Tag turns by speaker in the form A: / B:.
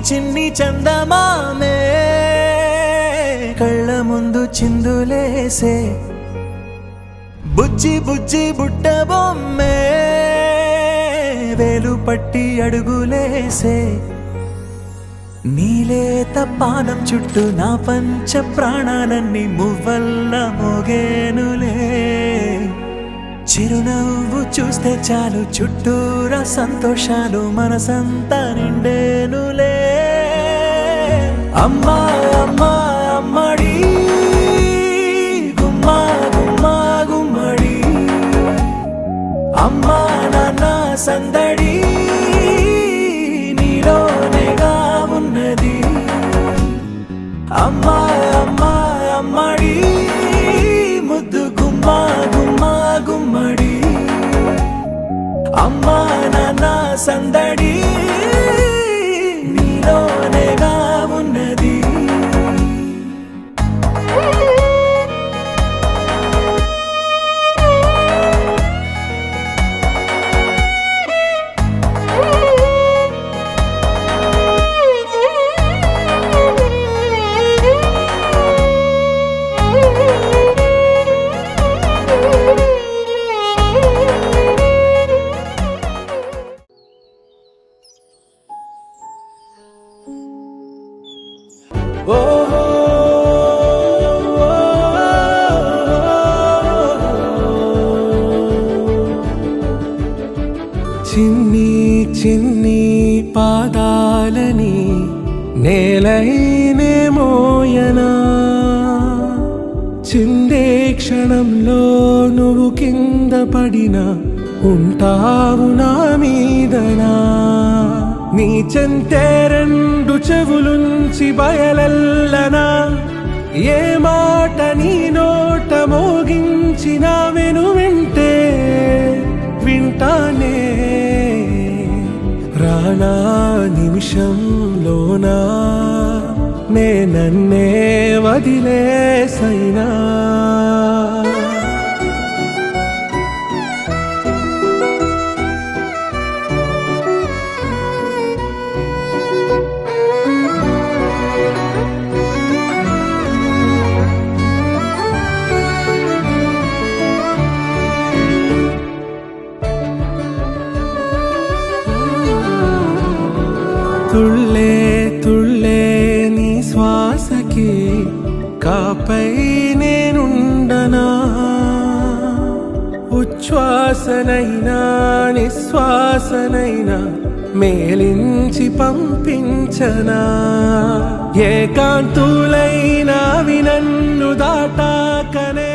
A: చిన్ని చందమామే కళ్ళ ముందు చిందులేసే బుజ్జి బుజ్జి బుట్ట బొమ్మే వేలు పట్టి అడుగులేసే నీలేత పానం చుట్టూ నా పంచ ప్రాణాలన్నీ మువ్వల్ల మోగేనులే చిరునవ్వు చూస్తే చాలు చుట్టూరా సంతోషాలు మనసంతా నిండేనులే అమ్మా అమ్మా అమ్మడి గుమ్మా గుమ్మా గుమ్మడి అమ్మా నాన్న సందడి నీలోనేగా ఉన్నది అమ్మా అమ్మా అమ్మడి ముద్దు గుమ్మా గుమ్మా గుమ్మడి అమ్మా నాన్న సందడి నీలోనేగా ఉన్నది
B: చిన్ని చిన్ని పాదాలని నేలైనే మోయనా చిందే క్షణంలో నువ్వు కింద పడినా ఉంటావు నా మీదనా నీ చెంతే రెండు చెవులుంచి బయలెల్లనా ఏ మాట నీ నోట మోగించిన వెను వింటే వింటానే రానా నిమిషంలోనా నే నన్నే వదిలేసైనా తుళ్ళే తుళ్ళే నీ శ్వాసకి కాపై నేనుండనా ఉచ్ఛ్వాసనైనా నిశ్వాసనైనా మేలించి పంపించనా ఏకాంతులైనా వినన్ను దాటాకనే